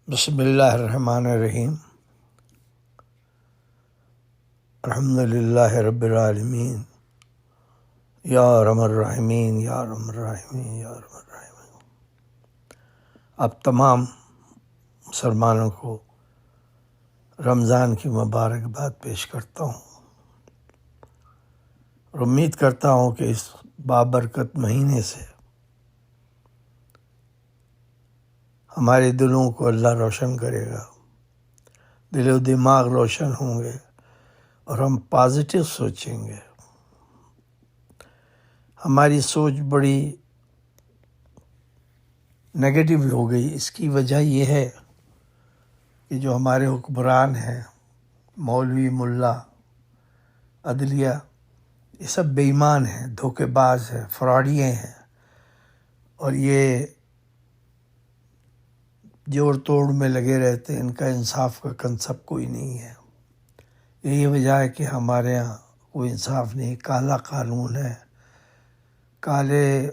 بسم اللہ الرحمن الرحیم۔ الحمد للہ رب العالمین، یا ارحم الراحمین یا ارحم الراحمین یا ارحم الراحمین۔ اب تمام مسلمانوں کو رمضان کی مبارکباد پیش کرتا ہوں اور امید کرتا ہوں کہ اس بابرکت مہینے سے ہمارے دلوں کو اللہ روشن کرے گا، دل و دماغ روشن ہوں گے اور ہم پازیٹیو سوچیں گے۔ ہماری سوچ بڑی نگیٹو ہو گئی، اس کی وجہ یہ ہے کہ جو ہمارے حکمران ہیں، مولوی، ملا، عدلیہ، یہ سب بے ایمان ہیں، دھوکے باز ہیں، فراڈیے ہیں، اور یہ جوڑ توڑ میں لگے رہتے ہیں۔ ان کا انصاف کا کنسپٹ کوئی نہیں ہے۔ یہی وجہ ہے کہ ہمارے ہاں کوئی انصاف نہیں، کالا قانون ہے، کالے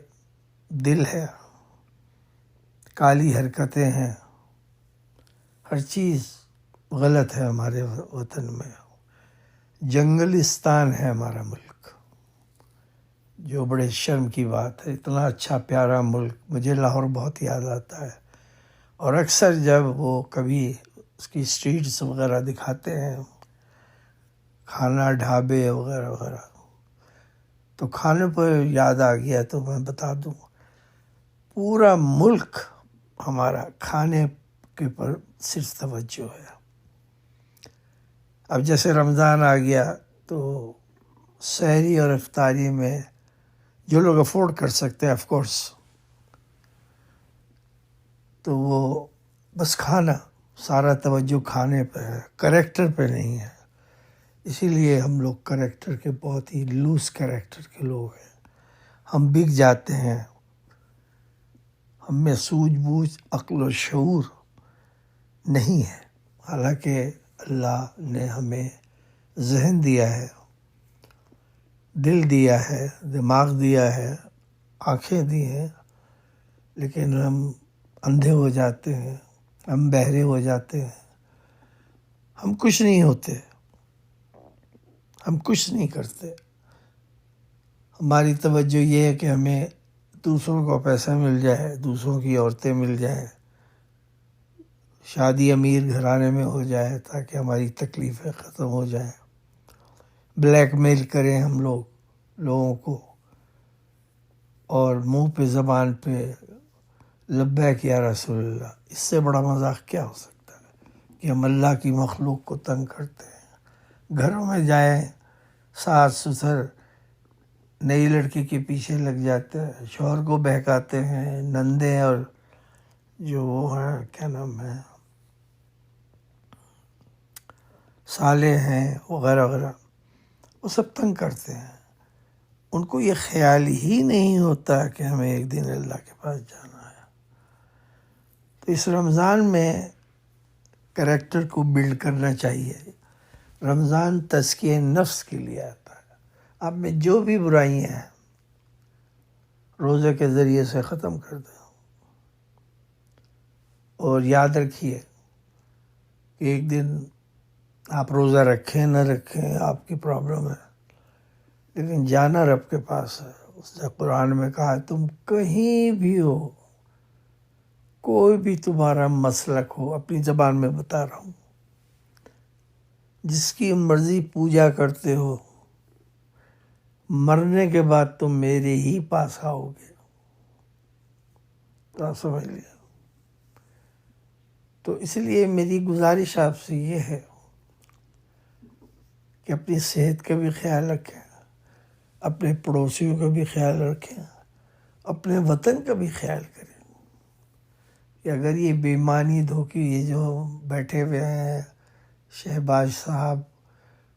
دل ہے، کالی حرکتیں ہیں، ہر چیز غلط ہے ہمارے وطن میں۔ جنگلستان ہے ہمارا ملک، جو بڑے شرم کی بات ہے۔ اتنا اچھا پیارا ملک، مجھے لاہور بہت یاد آتا ہے، اور اکثر جب وہ کبھی اس کی اسٹریٹس وغیرہ دکھاتے ہیں، کھانا ڈھابے وغیرہ وغیرہ، تو کھانے پر یاد آ گیا تو میں بتا دوں، پورا ملک ہمارا کھانے کے پر صرف توجہ ہے۔ اب جیسے رمضان آ گیا تو سحری اور افطاری میں جو لوگ افورڈ کر سکتے ہیں، آف کورس، تو وہ بس کھانا، سارا توجہ کھانے پہ ہے، کریکٹر پہ نہیں ہے۔ اسی لیے ہم لوگ کریکٹر کے بہت ہی لوز کریکٹر کے لوگ ہیں، ہم بک جاتے ہیں، ہم میں سوجھ بوجھ، عقل و شعور نہیں ہے، حالانکہ اللہ نے ہمیں ذہن دیا ہے، دل دیا ہے، دماغ دیا ہے، آنکھیں دی ہیں، لیکن ہم اندھے ہو جاتے ہیں، ہم بہرے ہو جاتے ہیں، ہم کچھ نہیں ہوتے، ہم کچھ نہیں کرتے۔ ہماری توجہ یہ ہے کہ ہمیں دوسروں کو پیسہ مل جائے، دوسروں کی عورتیں مل جائیں، شادی امیر گھرانے میں ہو جائے تاکہ ہماری تکلیفیں ختم ہو جائیں۔ بلیک میل کریں ہم لوگوں کو، اور منہ پہ زبان پہ لبیک یا رسول اللہ، اس سے بڑا مذاق کیا ہو سکتا ہے کہ ہم اللہ کی مخلوق کو تنگ کرتے ہیں۔ گھروں میں جائیں، ساس سسر نئی لڑکی کے پیچھے لگ جاتے ہیں، شوہر کو بہکاتے ہیں، نندیں اور جو وہ ہیں، کیا نام ہے، سالے ہیں وغیرہ وغیرہ، وہ سب تنگ کرتے ہیں۔ ان کو یہ خیال ہی نہیں ہوتا کہ ہمیں ایک دن اللہ کے پاس جانا ہے۔ تو اس رمضان میں کریکٹر کو بلڈ کرنا چاہیے۔ رمضان تزکیہ نفس کے لیے آتا ہے۔ آپ میں جو بھی برائیاں ہیں روزے کے ذریعے سے ختم کر دیں، اور یاد رکھیے کہ ایک دن آپ روزہ رکھیں نہ رکھیں آپ کی پرابلم ہے، لیکن جانا رب کے پاس ہے۔ اس نے قرآن میں کہا، تم کہیں بھی ہو، کوئی بھی تمہارا مسلک ہو، اپنی زبان میں بتا رہا ہوں، جس کی مرضی پوجا کرتے ہو، مرنے کے بعد تم میرے ہی پاس آؤ گے۔ تو آپ سمجھ لیا۔ تو اس لیے میری گزارش آپ سے یہ ہے کہ اپنی صحت کا بھی خیال رکھیں، اپنے پڑوسیوں کا بھی خیال رکھیں، اپنے وطن کا بھی خیال کریں کہ اگر یہ بے ایمانی دھوکی، یہ جو بیٹھے ہوئے ہیں شہباز صاحب،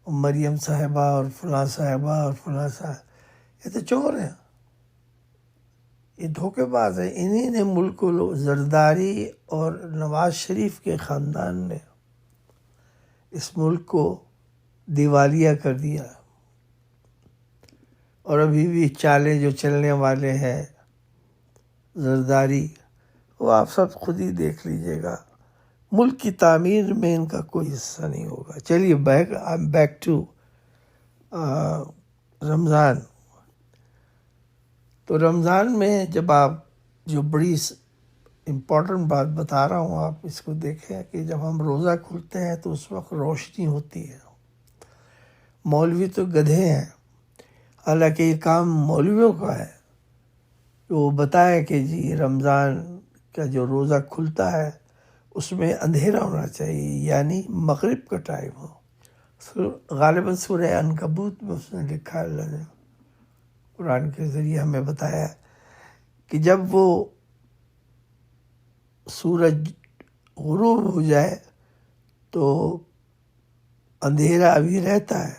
مریم صاحبہ اور فلاں صاحبہ اور فلاں صاحب، یہ تو چور ہیں، یہ دھوکے باز ہیں۔ انہی نے ملک کو، زرداری اور نواز شریف کے خاندان نے اس ملک کو دیوالیہ کر دیا، اور ابھی بھی چالیں جو چلنے والے ہیں زرداری، وہ آپ سب خود ہی دیکھ لیجئے گا ملک کی تعمیر میں ان کا کوئی حصہ نہیں ہوگا. چلیے بیک ٹو رمضان. تو رمضان میں جب آپ جو بڑی امپورٹنٹ بات بتا رہا ہوں، آپ اس کو دیکھیں کہ جب ہم روزہ کھولتے ہیں تو اس وقت روشنی ہوتی ہے. مولوی تو گدھے ہیں، حالانکہ یہ کام مولویوں کا ہے کہ وہ بتائے کہ جی رمضان کا جو روزہ کھلتا ہے اس میں اندھیرا ہونا چاہیے، یعنی مغرب کا ٹائم ہو. غالباً سورہ عنکبوت میں اس نے لکھا ہے، اللہ نے قرآن کے ذریعے ہمیں بتایا کہ جب وہ سورج غروب ہو جائے تو اندھیرا ابھی رہتا ہے،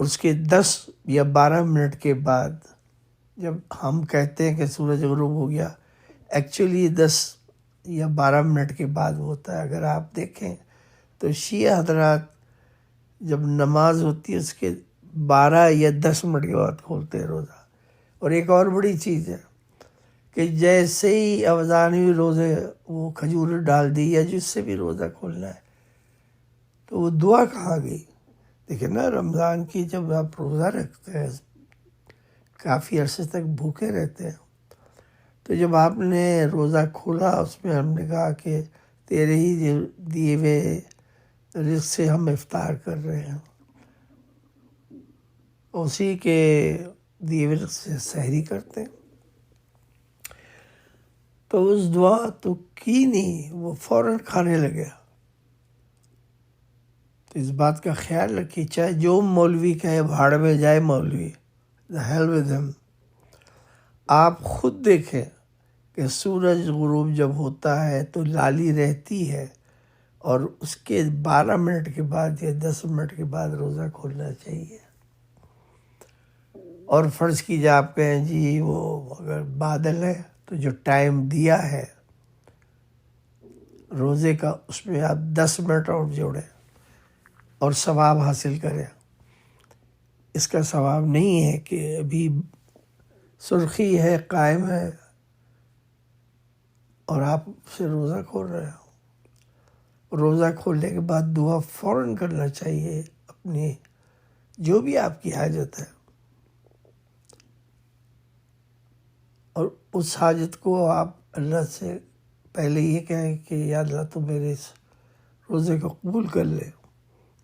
اس کے 10 یا 12 منٹ کے بعد جب ہم کہتے ہیں کہ سورج غروب ہو گیا، ایکچولی 10 یا 12 منٹ کے بعد ہوتا ہے. اگر آپ دیکھیں تو شیعہ حضرات جب نماز ہوتی ہے اس کے 12 یا 10 منٹ کے بعد کھولتے ہیں روزہ. اور ایک اور بڑی چیز ہے کہ جیسے ہی اذان ہوئی روزے وہ کھجور ڈال دی یا جس سے بھی روزہ کھولنا ہے تو وہ دعا کہاں گئی. دیکھیں نا، رمضان کی جب آپ روزہ رکھتے ہیں کافی عرصے تک بھوکے رہتے ہیں، تو جب آپ نے روزہ کھولا اس میں ہم نے کہا کہ تیرے ہی دیے ہوئے رزق سے ہم افطار کر رہے ہیں، اسی کے دیے ہوئے رزق سے سحری کرتے ہیں. تو اس دعا تو کی نہیں، وہ فوراً کھانے لگے. تو اس بات کا خیال رکھیے، چاہے جو مولوی کہے بھاڑ میں جائے مولوی، the hell with him. آپ خود دیکھیں کہ سورج غروب جب ہوتا ہے تو لالی رہتی ہے اور اس کے 12 منٹ کے بعد یا 10 منٹ کے بعد روزہ کھولنا چاہیے. اور فرض کیجیے آپ کہیں جی وہ اگر بادل ہے تو جو ٹائم دیا ہے روزے کا اس میں آپ 10 منٹ اور جوڑیں اور ثواب حاصل کریں. اس کا ثواب نہیں ہے کہ ابھی سرخی ہے، قائم ہے اور آپ سے روزہ کھول رہے ہو. روزہ کھولنے کے بعد دعا فوراً کرنا چاہیے اپنی جو بھی آپ کی حاجت ہے، اور اس حاجت کو آپ اللہ سے پہلے یہ کہیں کہ یا اللہ تو میرے اس روزے کو قبول کر لے،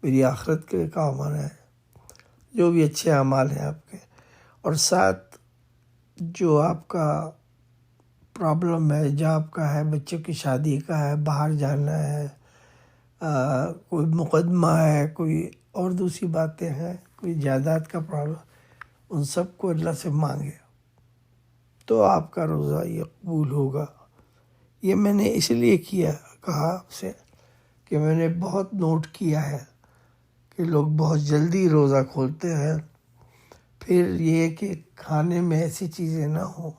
میری آخرت کے کام آنا ہے، جو بھی اچھے اعمال ہیں آپ کے. اور ساتھ جو آپ کا پرابلم ہے، جاب کا ہے، بچوں کی شادی کا ہے، باہر جانا ہے، کوئی مقدمہ ہے، کوئی اور دوسری باتیں ہیں، کوئی جائیداد کا پرابلم، ان سب کو اللہ سے مانگے تو آپ کا روزہ یہ قبول ہوگا. یہ میں نے اس لیے کہا آپ سے کہ میں نے بہت نوٹ کیا ہے کہ لوگ بہت جلدی روزہ کھولتے ہیں، پھر یہ کہ کھانے میں ایسی چیزیں نہ ہوں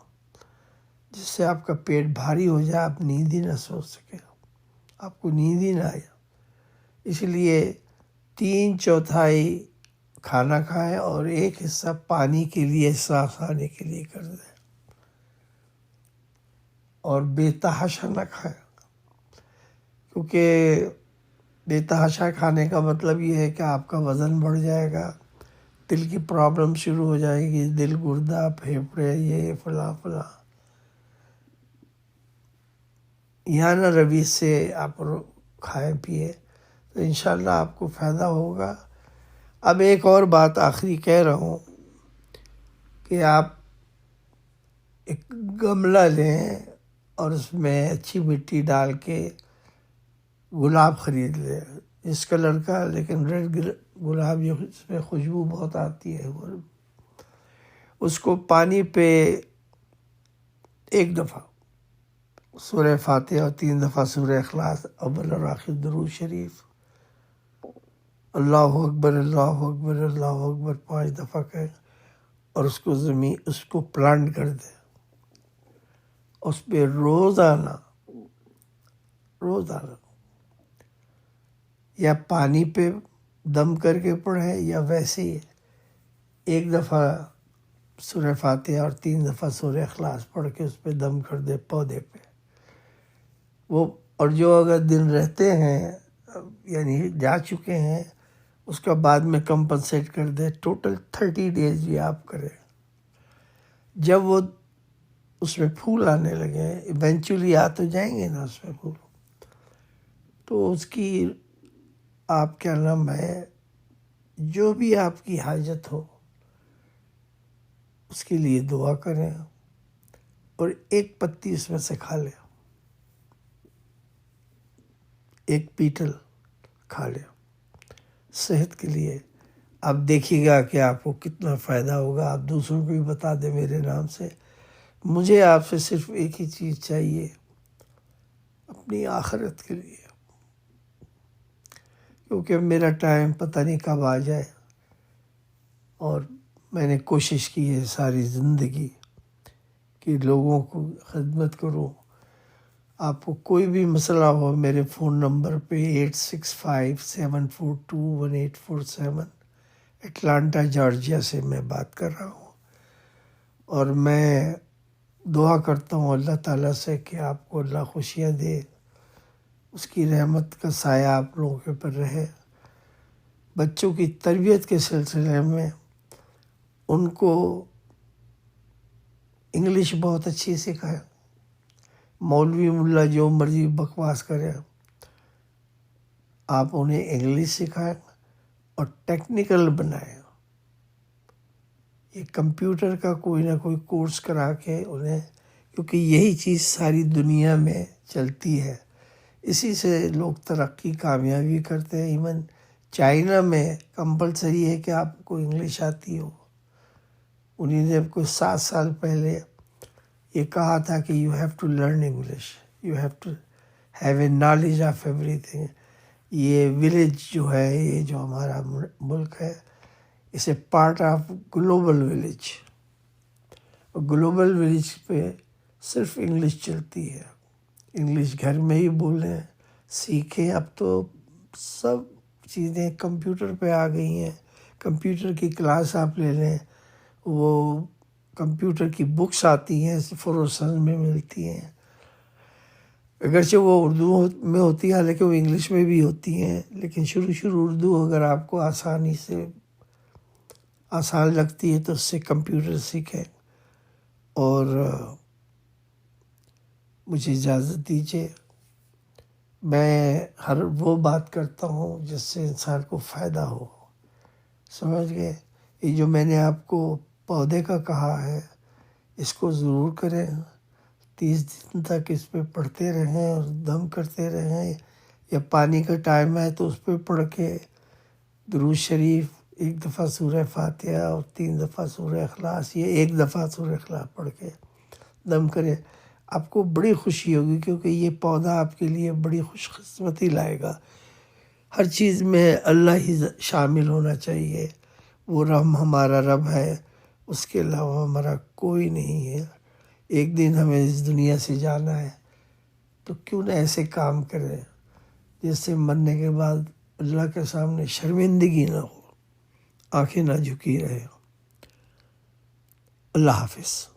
جس سے آپ کا پیٹ بھاری ہو جائے، آپ نیند ہی نہ سو سکے، آپ کو نیند ہی نہ آئے. اس لیے 3/4 کھانا کھائیں اور 1 حصہ پانی کے لیے، سانس آنے کے لیے کر دیں. اور بے تحاشا نہ کھائیں، کیونکہ بے تحاشا کھانے کا مطلب یہ ہے کہ آپ کا وزن بڑھ جائے گا، دل کی پرابلم شروع ہو جائے گی، دل، گردہ، پھیپھڑے، یہ فلاں فلاں. یہاں نہ روی سے آپ کھائیں پیے تو انشاءاللہ آپ کو فائدہ ہوگا. اب ایک اور بات آخری کہہ رہا ہوں کہ آپ ایک گملہ لیں اور اس میں اچھی مٹی ڈال کے گلاب خرید لیں، اس کلر کا، لیکن ریڈ گلاب جو اس میں خوشبو بہت آتی ہے. اس کو پانی پہ 1 دفعہ سورہ فاتحہ اور 3 دفعہ سورہ اخلاص، اول اور آخر درود شریف، اللہ اکبر اللہ اکبر اللہ اکبر 5 دفعہ کہیں اور اس کو پلانٹ کر دیں. اس پہ روزانہ یا پانی پہ دم کر کے پڑھیں یا ویسے ہی 1 دفعہ سورہ فاتحہ اور 3 دفعہ سورہ اخلاص پڑھ کے اس پہ دم کر دے پودے پہ. وہ اور جو اگر دن رہتے ہیں یعنی جا چکے ہیں اس کا بعد میں کمپنسیٹ کر دے. ٹوٹل 30 days یہ آپ کریں. جب وہ اس میں پھول آنے لگے، ایونچولی آ تو جائیں گے نا اس میں پھول، تو اس کی آپ کیا نام ہے، جو بھی آپ کی حاجت ہو اس کے لیے دعا کریں اور ایک پتی اس میں سے کھا لیں، ایک پیٹل کھا لیں صحت کے لیے. آپ دیکھیے گا کہ آپ کو کتنا فائدہ ہوگا. آپ دوسروں کو بھی بتا دیں میرے نام سے. مجھے آپ سے صرف ایک ہی چیز چاہیے اپنی آخرت کے لیے، کیونکہ میرا ٹائم پتہ نہیں کب آ جائے. اور میں نے کوشش کی ہے ساری زندگی کہ لوگوں کو خدمت کروں. آپ کو کوئی بھی مسئلہ ہو میرے فون نمبر پہ 8657421847 اٹلانٹا جارجیا سے میں بات کر رہا ہوں. اور میں دعا کرتا ہوں اللہ تعالیٰ سے کہ آپ کو اللہ خوشیاں دے، اس کی رحمت کا سایہ آپ لوگوں کے اوپر رہے. بچوں کی تربیت کے سلسلے میں ان کو انگلش بہت اچھی سکھائے. مولوی ملا جو مرضی بکواس کرے، آپ انہیں انگلش سکھائیں اور ٹیکنیکل بنائیں. یہ کمپیوٹر کا کوئی نہ کوئی کورس کرا کے انہیں، کیونکہ یہی چیز ساری دنیا میں چلتی ہے، اسی سے لوگ ترقی کامیابی کرتے ہیں. ایون چائنا میں کمپلسری ہے کہ آپ کو انگلش آتی ہو. انہیں نے کوئی 7 سال پہلے یہ کہا تھا کہ you have to learn English, you have to have a knowledge of ایوری تھنگ. یہ ولیج جو ہے، یہ جو ہمارا ملک ہے، اس a part of global village. Global village پہ صرف انگلش چلتی ہے. انگلش گھر میں ہی بولیں، سیکھیں. اب تو سب چیزیں کمپیوٹر پہ آ گئی ہیں. کمپیوٹر کی کلاس آپ لے لیں، وہ کمپیوٹر کی بکس آتی ہیں، فروسن میں ملتی ہیں. اگرچہ وہ اردو میں ہوتی ہے، حالانکہ وہ انگلش میں بھی ہوتی ہیں، لیکن شروع اردو اگر آپ کو آسان لگتی ہے تو اس سے کمپیوٹر سیکھیں. اور مجھے اجازت دیجیے، میں ہر وہ بات کرتا ہوں جس سے انسان کو فائدہ ہو. سمجھ گئے؟ یہ جو میں نے آپ کو پودے کا کہا ہے، اس کو ضرور کریں. 30 دن تک اس پہ پڑھتے رہیں اور دم کرتے رہیں. یا پانی کا ٹائم ہے تو اس پہ پڑھ کے درود شریف 1 دفعہ سورہ فاتحہ اور 3 دفعہ سورہ اخلاص، یہ 1 دفعہ سورہ اخلاص پڑھ کے دم کریں. آپ کو بڑی خوشی ہوگی، کیونکہ یہ پودا آپ کے لیے بڑی خوش قسمتی لائے گا. ہر چیز میں اللہ ہی شامل ہونا چاہیے. وہ رب ہمارا رب ہے، اس کے علاوہ ہمارا کوئی نہیں ہے. ایک دن ہمیں اس دنیا سے جانا ہے، تو کیوں نہ ایسے کام کریں جس سے مرنے کے بعد اللہ کے سامنے شرمندگی نہ ہو، آنکھیں نہ جھکی رہے. اللہ حافظ.